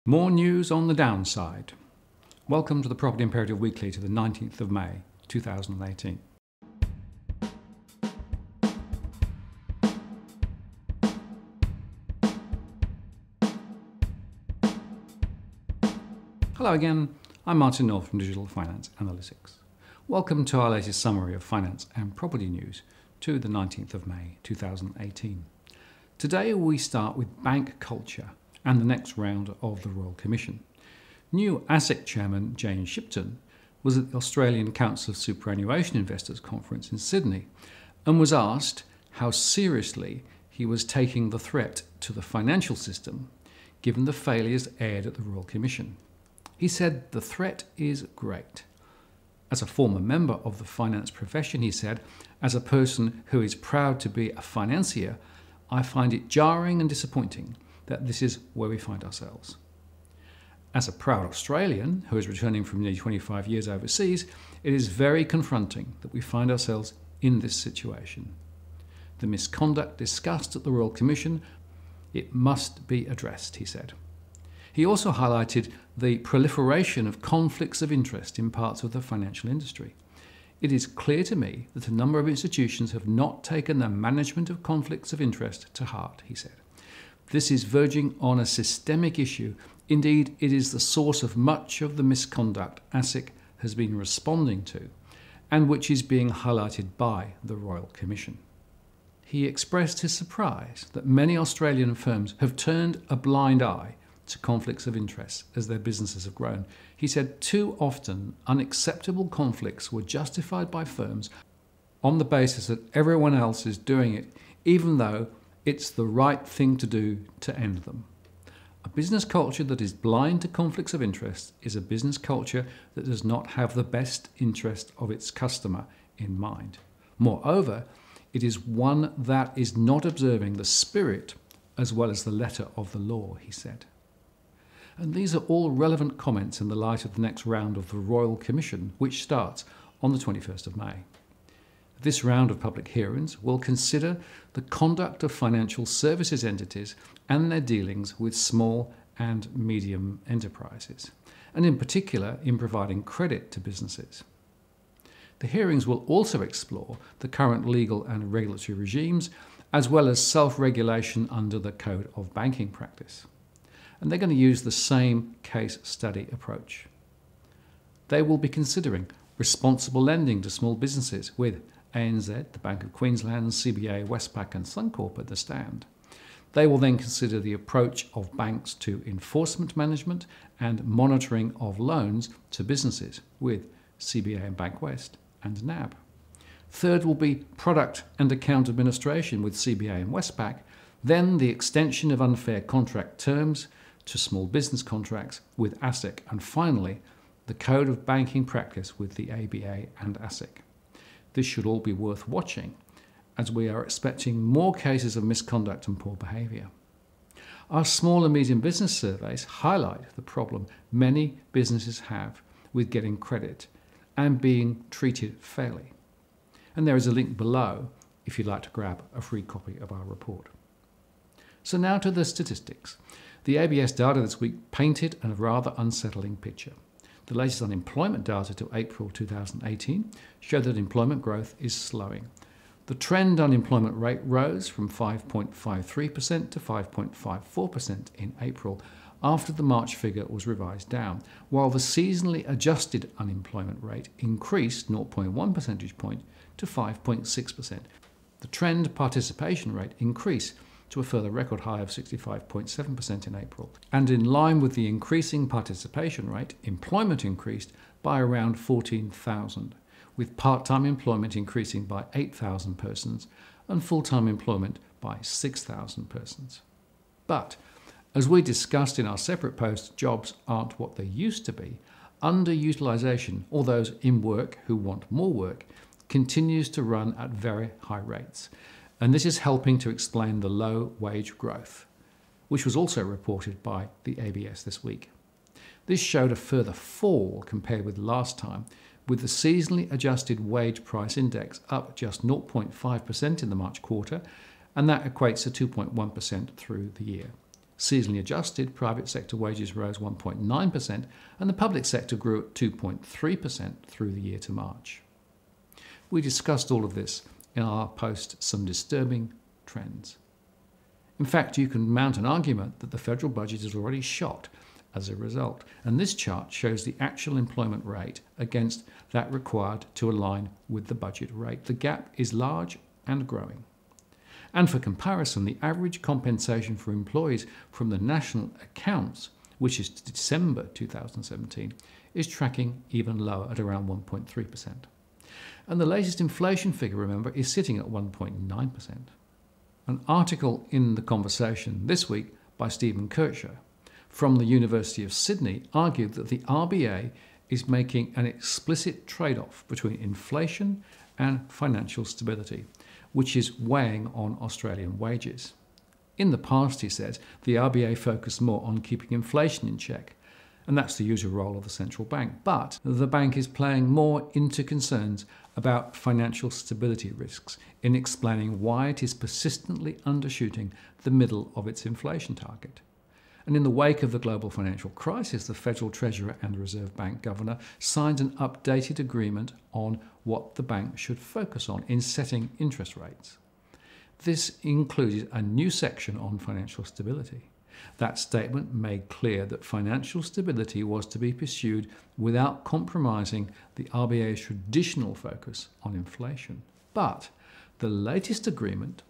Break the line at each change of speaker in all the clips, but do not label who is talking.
More news on the downside. Welcome to the Property Imperative Weekly to the 19th of May 2018. Hello again, I'm Martin North from Digital Finance Analytics. Welcome to our latest summary of finance and property news to the 19th of May 2018. Today we start with bank culture and the next round of the Royal Commission. New ASIC Chairman James Shipton was at the Australian Council of Superannuation Investors Conference in Sydney and was asked how seriously he was taking the threat to the financial system given the failures aired at the Royal Commission. He said the threat is great. As a former member of the finance profession, he said, as a person who is proud to be a financier, I find it jarring and disappointing that this is where we find ourselves. As a proud Australian who is returning from nearly 25 years overseas, it is very confronting that we find ourselves in this situation. The misconduct discussed at the Royal Commission, it must be addressed, he said. He also highlighted the proliferation of conflicts of interest in parts of the financial industry. It is clear to me that a number of institutions have not taken the management of conflicts of interest to heart, he said. This is verging on a systemic issue. Indeed, it is the source of much of the misconduct ASIC has been responding to, and which is being highlighted by the Royal Commission. He expressed his surprise that many Australian firms have turned a blind eye to conflicts of interest as their businesses have grown. He said too often unacceptable conflicts were justified by firms on the basis that everyone else is doing it, even though it's the right thing to do to end them. A business culture that is blind to conflicts of interest is a business culture that does not have the best interest of its customer in mind. Moreover, it is one that is not observing the spirit as well as the letter of the law, he said. And these are all relevant comments in the light of the next round of the Royal Commission, which starts on the 21st of May. This round of public hearings will consider the conduct of financial services entities and their dealings with small and medium enterprises, and in particular in providing credit to businesses. The hearings will also explore the current legal and regulatory regimes, as well as self-regulation under the Code of Banking Practice. And they're going to use the same case study approach. They will be considering responsible lending to small businesses with ANZ, the Bank of Queensland, CBA, Westpac and Suncorp at the stand. They will then consider the approach of banks to enforcement management and monitoring of loans to businesses with CBA and Bankwest and NAB. Third will be product and account administration with CBA and Westpac, then the extension of unfair contract terms to small business contracts with ASIC, and finally the Code of Banking Practice with the ABA and ASIC. This should all be worth watching, as we are expecting more cases of misconduct and poor behaviour. Our small and medium business surveys highlight the problem many businesses have with getting credit and being treated fairly. And there is a link below if you'd like to grab a free copy of our report. So now to the statistics. The ABS data this week painted a rather unsettling picture. The latest unemployment data to April 2018 showed that employment growth is slowing. The trend unemployment rate rose from 5.53% to 5.54% in April after the March figure was revised down, while the seasonally adjusted unemployment rate increased 0.1 percentage point to 5.6%. The trend participation rate increased to a further record high of 65.7% in April. And in line with the increasing participation rate, employment increased by around 14,000, with part-time employment increasing by 8,000 persons and full-time employment by 6,000 persons. But, as we discussed in our separate post, jobs aren't what they used to be. Underutilisation, or those in work who want more work, continues to run at very high rates. And this is helping to explain the low wage growth, which was also reported by the ABS this week. This showed a further fall compared with last time, with the seasonally adjusted wage price index up just 0.5% in the March quarter, and that equates to 2.1% through the year. Seasonally adjusted, private sector wages rose 1.9% and the public sector grew at 2.3% through the year to March. We discussed all of this in our post Some Disturbing Trends. In fact, you can mount an argument that the federal budget is already shot as a result, and this chart shows the actual employment rate against that required to align with the budget rate. The gap is large and growing. And for comparison, the average compensation for employees from the national accounts, which is December 2017, is tracking even lower at around 1.3%. And the latest inflation figure, remember, is sitting at 1.9%. An article in The Conversation this week by Stephen Kircher from the University of Sydney argued that the RBA is making an explicit trade-off between inflation and financial stability, which is weighing on Australian wages. In the past, he says, the RBA focused more on keeping inflation in check, and that's the usual role of the central bank. But the bank is playing more into concerns about financial stability risks in explaining why it is persistently undershooting the middle of its inflation target. And in the wake of the global financial crisis, the Federal Treasurer and Reserve Bank Governor signed an updated agreement on what the bank should focus on in setting interest rates. This included a new section on financial stability. That statement made clear that financial stability was to be pursued without compromising the RBA's traditional focus on inflation. But the latest agreement,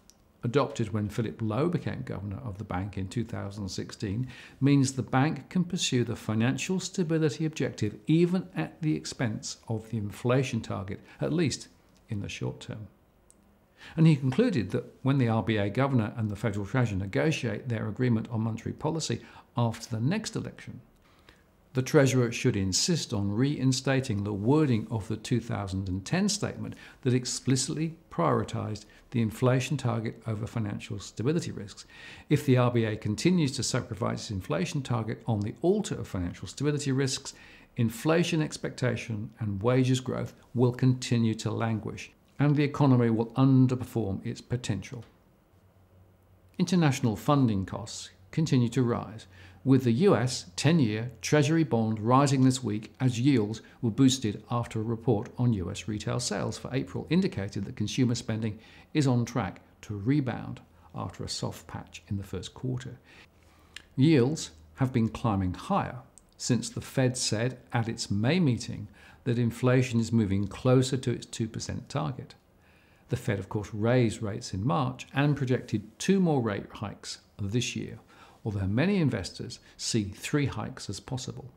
adopted when Philip Lowe became governor of the bank in 2016, means the bank can pursue the financial stability objective even at the expense of the inflation target, at least in the short term. And he concluded that when the RBA governor and the Federal Treasurer negotiate their agreement on monetary policy after the next election, the Treasurer should insist on reinstating the wording of the 2010 statement that explicitly prioritised the inflation target over financial stability risks. If the RBA continues to sacrifice its inflation target on the altar of financial stability risks, inflation expectation and wages growth will continue to languish, and the economy will underperform its potential. International funding costs continue to rise, with the US 10-year Treasury bond rising this week as yields were boosted after a report on US retail sales for April indicated that consumer spending is on track to rebound after a soft patch in the first quarter. Yields have been climbing higher since the Fed said at its May meeting that inflation is moving closer to its 2% target. The Fed, of course, raised rates in March and projected 2 more rate hikes this year, although many investors see 3 hikes as possible.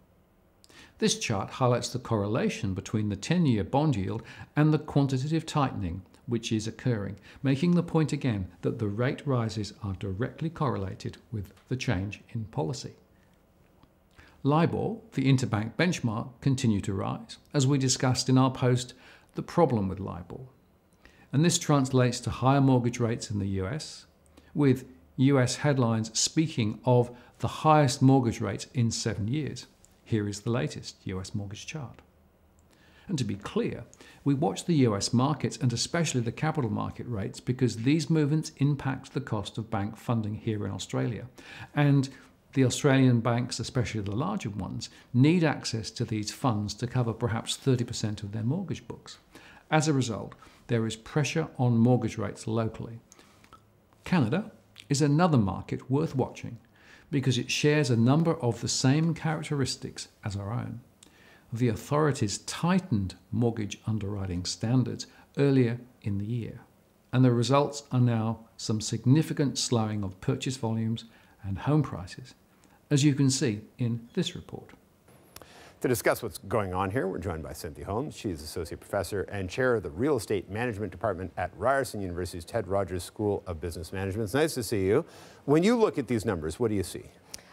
This chart highlights the correlation between the 10-year bond yield and the quantitative tightening which is occurring, making the point again that the rate rises are directly correlated with the change in policy. LIBOR, the interbank benchmark, continued to rise, as we discussed in our post, The Problem with LIBOR. And this translates to higher mortgage rates in the US, with US headlines speaking of the highest mortgage rates in 7 years. Here is the latest US mortgage chart. And to be clear, we watch the US markets and especially the capital market rates because these movements impact the cost of bank funding here in Australia. And the Australian banks, especially the larger ones, need access to these funds to cover perhaps 30% of their mortgage books. As a result, there is pressure on mortgage rates locally. Canada is another market worth watching because it shares a number of the same characteristics as our own. The authorities tightened mortgage underwriting standards earlier in the year, and the results are now some significant slowing of purchase volumes and home prices, as you can see in this report.
To discuss what's going on here, we're joined by Cynthia Holmes. She's Associate Professor and Chair of the Real Estate Management Department at Ryerson University's Ted Rogers School of Business Management. It's nice to see you. When you look at these numbers, what do you see?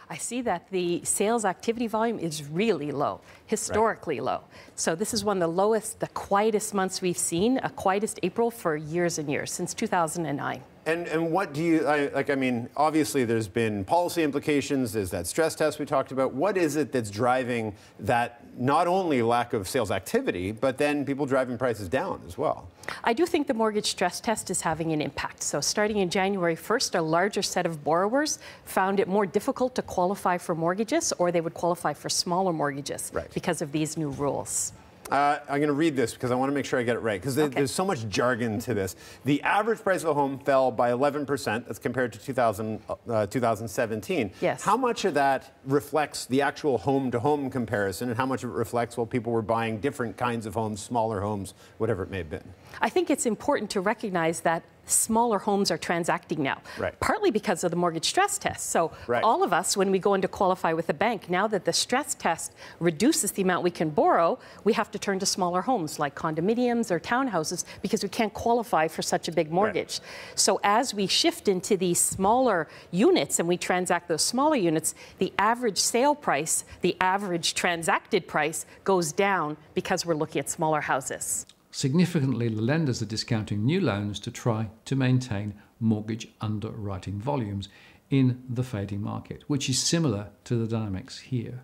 I see that the sales activity volume is really low, historically low. So this is one of the lowest, the quietest months we've seen, a quietest April for years and years, since 2009.
And what do you, I mean, obviously there's been policy implications, there's that stress test we talked about. What is it that's driving that not only lack of sales activity, but then people driving prices down as well?
I do think the mortgage stress test is having an impact. So starting in January 1st, a larger set of borrowers found it more difficult to qualify for mortgages, or they would qualify for smaller mortgages because of these new rules.
I'm going to read this because I want to make sure I get it right, because there's so much jargon to this. The average price of a home fell by 11%. That's compared to 2017.
Yes.
How much of that reflects the actual home-to-home comparison, and how much of it reflects, well, people were buying different kinds of homes, smaller homes, whatever it may have been?
I think it's important to recognize that smaller homes are transacting now, partly because of the mortgage stress test. So all of us, when we go in to qualify with a bank, now that the stress test reduces the amount we can borrow, we have to turn to smaller homes like condominiums or townhouses because we can't qualify for such a big mortgage. So as we shift into these smaller units and we transact those smaller units, the average sale price, the average transacted price goes down because we're looking at smaller houses.
Significantly, the lenders are discounting new loans to try to maintain mortgage underwriting volumes in the fading market, which is similar to the dynamics here,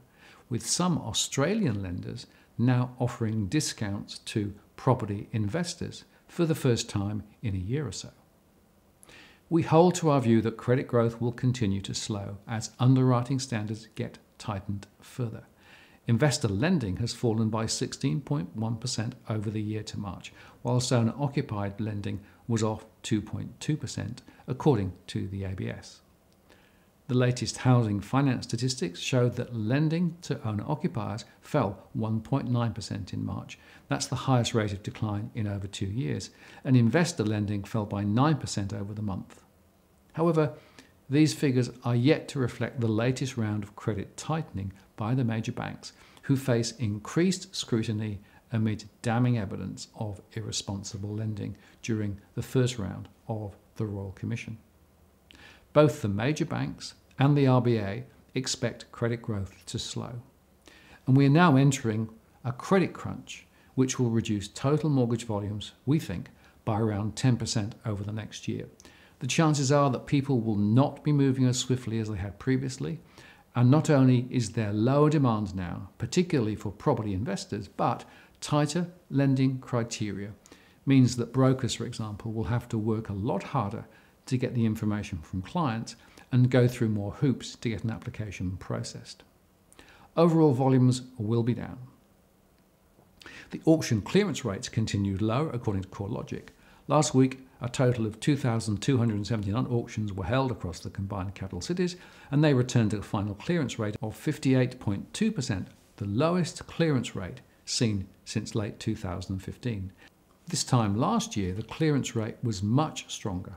with some Australian lenders now offering discounts to property investors for the first time in a year or so. We hold to our view that credit growth will continue to slow as underwriting standards get tightened further. Investor lending has fallen by 16.1% over the year to March, whilst owner-occupied lending was off 2.2%, according to the ABS. The latest housing finance statistics showed that lending to owner-occupiers fell 1.9% in March. That's the highest rate of decline in over 2 years, and investor lending fell by 9% over the month. However, these figures are yet to reflect the latest round of credit tightening by the major banks, who face increased scrutiny amid damning evidence of irresponsible lending during the first round of the Royal Commission. Both the major banks and the RBA expect credit growth to slow. And we are now entering a credit crunch, which will reduce total mortgage volumes, we think, by around 10% over the next year. The chances are that people will not be moving as swiftly as they had previously, and not only is there lower demand now, particularly for property investors, but tighter lending criteria means that brokers, for example, will have to work a lot harder to get the information from clients and go through more hoops to get an application processed. Overall volumes will be down. The auction clearance rates continued low, according to CoreLogic. Last week, a total of 2,279 auctions were held across the combined capital cities, and they returned to a final clearance rate of 58.2%, the lowest clearance rate seen since late 2015. This time last year, the clearance rate was much stronger,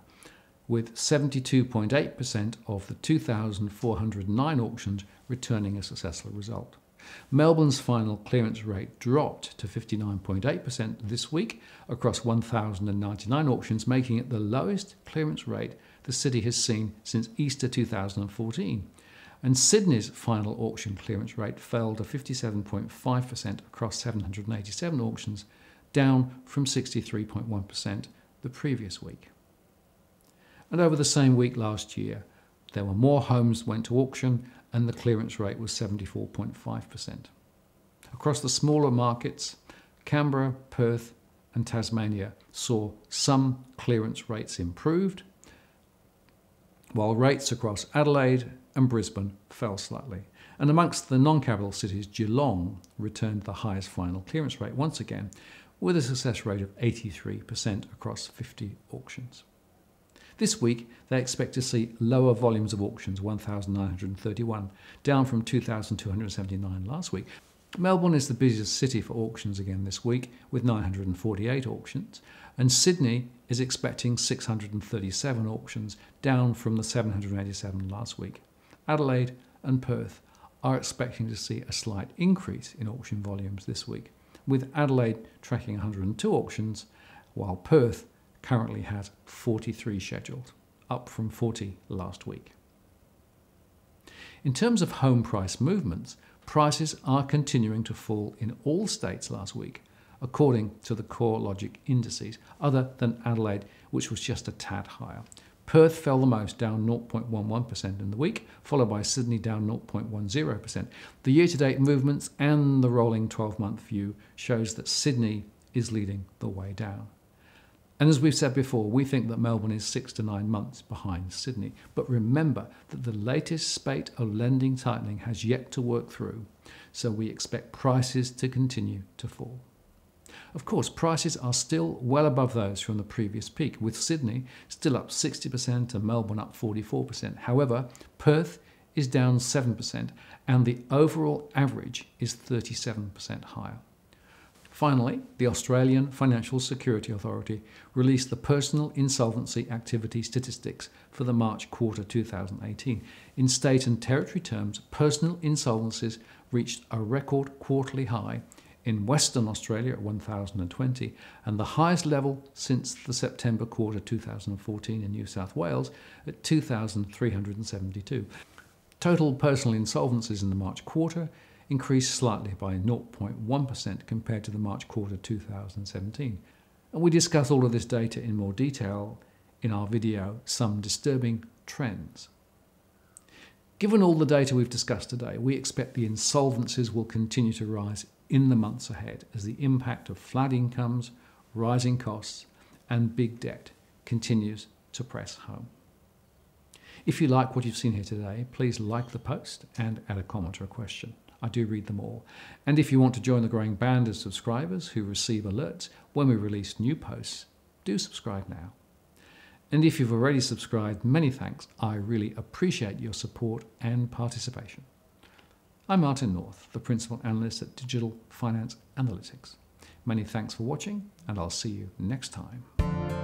with 72.8% of the 2,409 auctions returning a successful result. Melbourne's final clearance rate dropped to 59.8% this week across 1,099 auctions, making it the lowest clearance rate the city has seen since Easter 2014. And Sydney's final auction clearance rate fell to 57.5% across 787 auctions, down from 63.1% the previous week. And over the same week last year, there were more homes went to auction and the clearance rate was 74.5%. Across the smaller markets, Canberra, Perth and Tasmania saw some clearance rates improved, while rates across Adelaide and Brisbane fell slightly. And amongst the non-capital cities, Geelong returned the highest final clearance rate once again, with a success rate of 83% across 50 auctions. This week, they expect to see lower volumes of auctions, 1,931, down from 2,279 last week. Melbourne is the busiest city for auctions again this week, with 948 auctions, and Sydney is expecting 637 auctions, down from the 787 last week. Adelaide and Perth are expecting to see a slight increase in auction volumes this week, with Adelaide tracking 102 auctions, while Perth currently has 43 scheduled, up from 40 last week. In terms of home price movements, prices are continuing to fall in all states last week, according to the CoreLogic indices, other than Adelaide, which was just a tad higher. Perth fell the most, down 0.11% in the week, followed by Sydney down 0.10%. The year-to-date movements and the rolling 12-month view shows that Sydney is leading the way down. And as we've said before, we think that Melbourne is 6 to 9 months behind Sydney. But remember that the latest spate of lending tightening has yet to work through, so we expect prices to continue to fall. Of course, prices are still well above those from the previous peak, with Sydney still up 60% and Melbourne up 44%. However, Perth is down 7% and the overall average is 37% higher. Finally, the Australian Financial Security Authority released the personal insolvency activity statistics for the March quarter 2018. In state and territory terms, personal insolvencies reached a record quarterly high in Western Australia at 1,020 and the highest level since the September quarter 2014 in New South Wales at 2,372. Total personal insolvencies in the March quarter increased slightly by 0.1% compared to the March quarter 2017. And we discuss all of this data in more detail in our video, Some Disturbing Trends. Given all the data we've discussed today, we expect the insolvencies will continue to rise in the months ahead as the impact of flat incomes, rising costs, and big debt continues to press home. If you like what you've seen here today, please like the post and add a comment or a question. I do read them all. And if you want to join the growing band of subscribers who receive alerts when we release new posts, do subscribe now. And if you've already subscribed, many thanks. I really appreciate your support and participation. I'm Martin North, the Principal Analyst at Digital Finance Analytics. Many thanks for watching, and I'll see you next time.